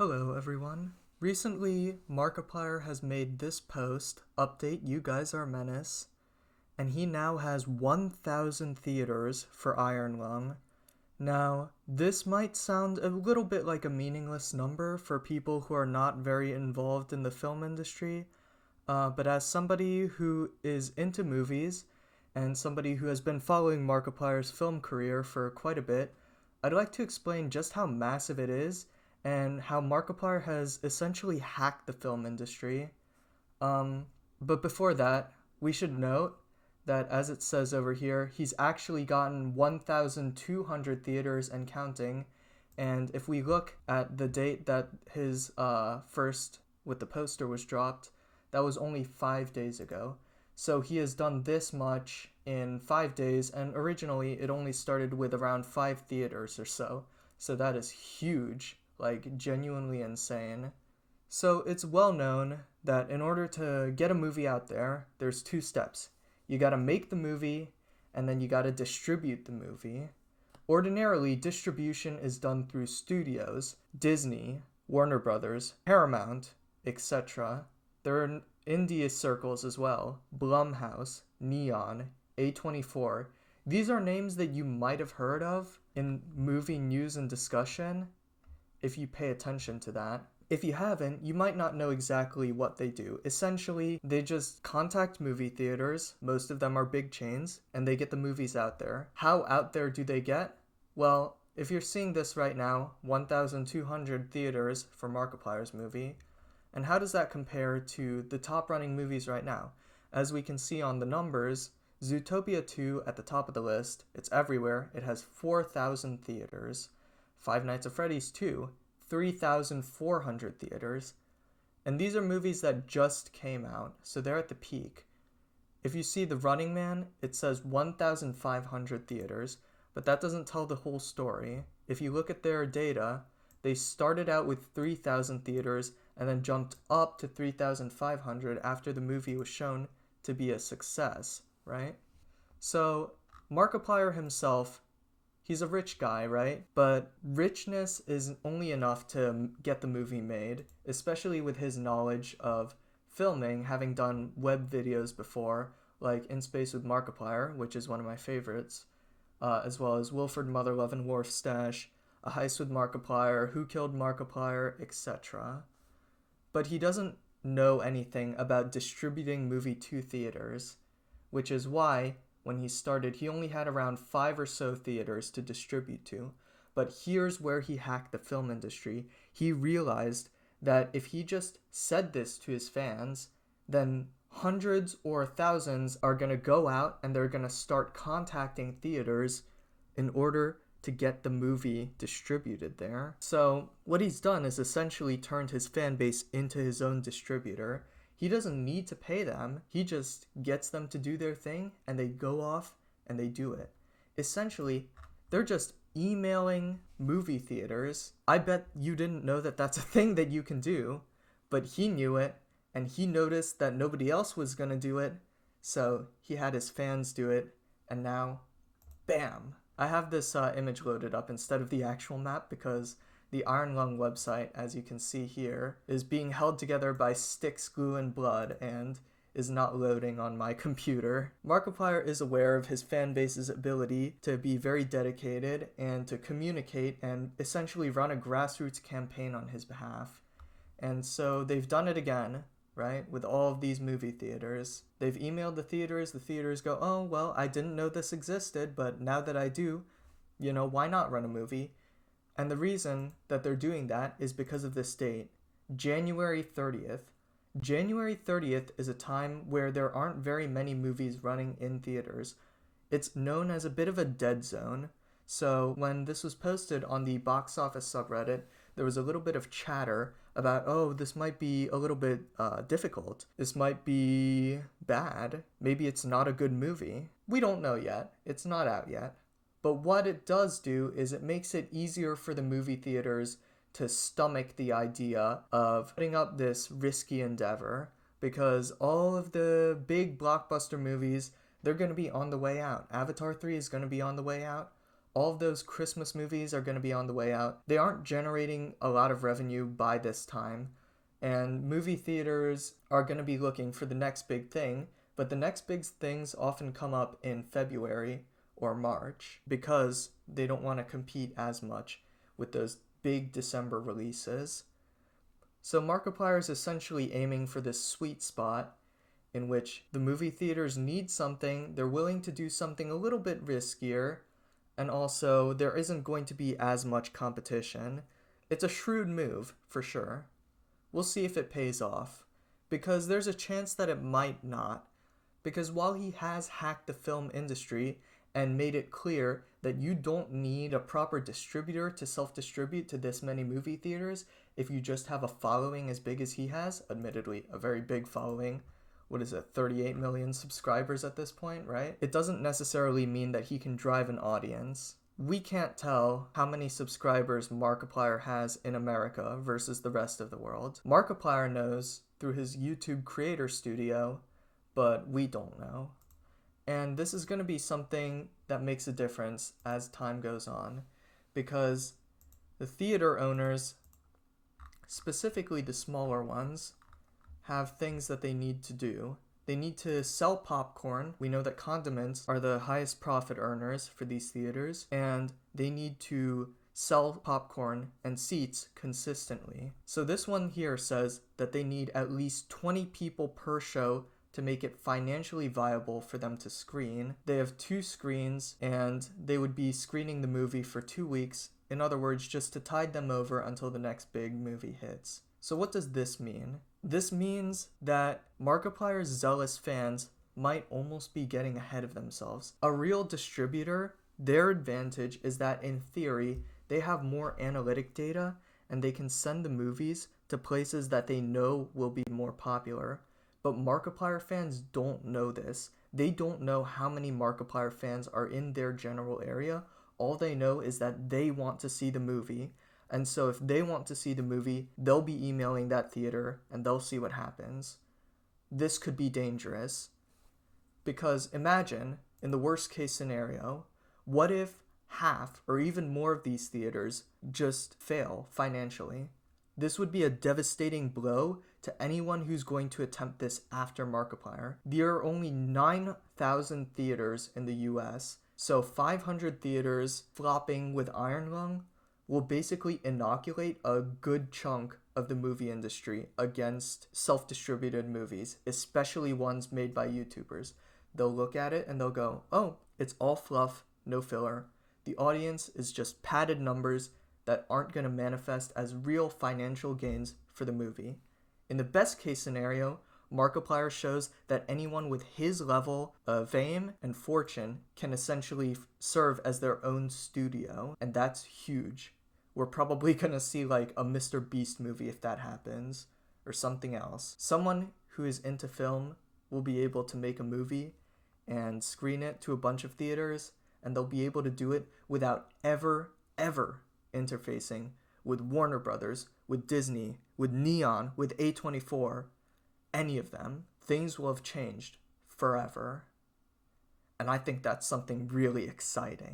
Hello everyone. Recently, Markiplier has made this post, update you guys are menace, and he now has 1,000 theaters for Iron Lung. Now, this might sound a little bit like a meaningless number for people who are not very involved in the film industry, but as somebody who is into movies and somebody who has been following Markiplier's film career for quite a bit, I'd like to explain just how massive it is and how Markiplier has essentially hacked the film industry. But before that, we should note that, as it says over here, he's actually gotten 1,200 theaters and counting. And if we look at the date that his first with the poster was dropped, that was only 5 days ago. So he has done this much in 5 days, and originally it only started with around 5 theaters or so. So that is huge, like genuinely insane. So it's well known that in order to get a movie out there, there's 2 steps. You gotta make the movie, and then you gotta distribute the movie. Ordinarily, distribution is done through studios, Disney, Warner Brothers, Paramount, etc. There are indie circles as well, Blumhouse, Neon, A24. These are names that you might have heard of in movie news and discussion, if you pay attention to that. If you haven't, you might not know exactly what they do. Essentially, they just contact movie theaters, most of them are big chains, and they get the movies out there. How out there do they get? Well, if you're seeing this right now, 1,200 theaters for Markiplier's movie. And how does that compare to the top running movies right now? As we can see on the numbers, Zootopia 2 at the top of the list, it's everywhere, it has 4,000 theaters. Five Nights at Freddy's 2, 3,400 theaters. And these are movies that just came out, so they're at the peak. If you see The Running Man, it says 1,500 theaters, but that doesn't tell the whole story. If you look at their data, they started out with 3,000 theaters and then jumped up to 3,500 after the movie was shown to be a success, right? So Markiplier himself, he's a rich guy, right? But richness is only enough to get the movie made, especially with his knowledge of filming, having done web videos before, like In Space with Markiplier, which is one of my favorites, as well as Wilford Motherlove and Wharf Stash, A Heist with Markiplier, Who Killed Markiplier, etc. But he doesn't know anything about distributing movie to theaters, which is why when he started, he only had around 5 or so theaters to distribute to. But here's where he hacked the film industry. He realized that if he just said this to his fans, then hundreds or thousands are going to go out and they're going to start contacting theaters in order to get the movie distributed there. So what he's done is essentially turned his fan base into his own distributor. He doesn't need to pay them. He just gets them to do their thing, and they go off and they do it. Essentially, they're just emailing movie theaters. I bet you didn't know that that's a thing that you can do, but he knew it, and he noticed that nobody else was going to do it, so he had his fans do it, and now, bam! I have this image loaded up instead of the actual map because the Iron Lung website, as you can see here, is being held together by sticks, glue, and blood, and is not loading on my computer. Markiplier is aware of his fan base's ability to be very dedicated and to communicate and essentially run a grassroots campaign on his behalf. And so they've done it again, right, with all of these movie theaters. They've emailed the theaters go, oh, well, I didn't know this existed, but now that I do, why not run a movie? And the reason that they're doing that is because of this date, January 30th. January 30th is a time where there aren't very many movies running in theaters. It's known as a bit of a dead zone. So when this was posted on the box office subreddit, there was a little bit of chatter about, oh, this might be a little bit difficult. This might be bad. Maybe it's not a good movie. We don't know yet. It's not out yet. But what it does do is it makes it easier for the movie theaters to stomach the idea of putting up this risky endeavor, because all of the big blockbuster movies, they're going to be on the way out. Avatar 3 is going to be on the way out. All of those Christmas movies are going to be on the way out. They aren't generating a lot of revenue by this time, and movie theaters are going to be looking for the next big thing, but the next big things often come up in February or March because they don't want to compete as much with those big December releases. So Markiplier is essentially aiming for this sweet spot in which the movie theaters need something, they're willing to do something a little bit riskier, and also there isn't going to be as much competition. It's a shrewd move, for sure. We'll see if it pays off, because there's a chance that it might not. Because while he has hacked the film industry and made it clear that you don't need a proper distributor to self-distribute to this many movie theaters if you just have a following as big as he has, admittedly a very big following, 38 million subscribers at this point, right? It doesn't necessarily mean that he can drive an audience. We can't tell how many subscribers Markiplier has in America versus the rest of the world. Markiplier knows through his YouTube creator studio, but we don't know. And this is going to be something that makes a difference as time goes on, because the theater owners, specifically the smaller ones, have things that they need to do. They need to sell popcorn. We know that condiments are the highest profit earners for these theaters, and they need to sell popcorn and seats consistently. So this one here says that they need at least 20 people per show to make it financially viable for them to screen. They have 2 screens, and they would be screening the movie for 2 weeks. In other words, just to tide them over until the next big movie hits. So what does this mean? This means that Markiplier's zealous fans might almost be getting ahead of themselves. A real distributor, their advantage is that in theory, they have more analytic data and they can send the movies to places that they know will be more popular. But Markiplier fans don't know this. They don't know how many Markiplier fans are in their general area. All they know is that they want to see the movie. And so if they want to see the movie, they'll be emailing that theater and they'll see what happens. This could be dangerous. Because imagine, in the worst case scenario, what if half or even more of these theaters just fail financially? This would be a devastating blow to anyone who's going to attempt this after Markiplier. There are only 9,000 theaters in the US, so 500 theaters flopping with Iron Lung will basically inoculate a good chunk of the movie industry against self-distributed movies, especially ones made by YouTubers. They'll look at it and they'll go, oh, it's all fluff, no filler. The audience is just padded numbers that aren't going to manifest as real financial gains for the movie. In the best case scenario, Markiplier shows that anyone with his level of fame and fortune can essentially serve as their own studio, and that's huge. We're probably going to see like a Mr. Beast movie if that happens, or something else. Someone who is into film will be able to make a movie and screen it to a bunch of theaters, and they'll be able to do it without ever interfacing with Warner Brothers, with Disney, with Neon, with A24, any of them. Things will have changed forever. And I think that's something really exciting.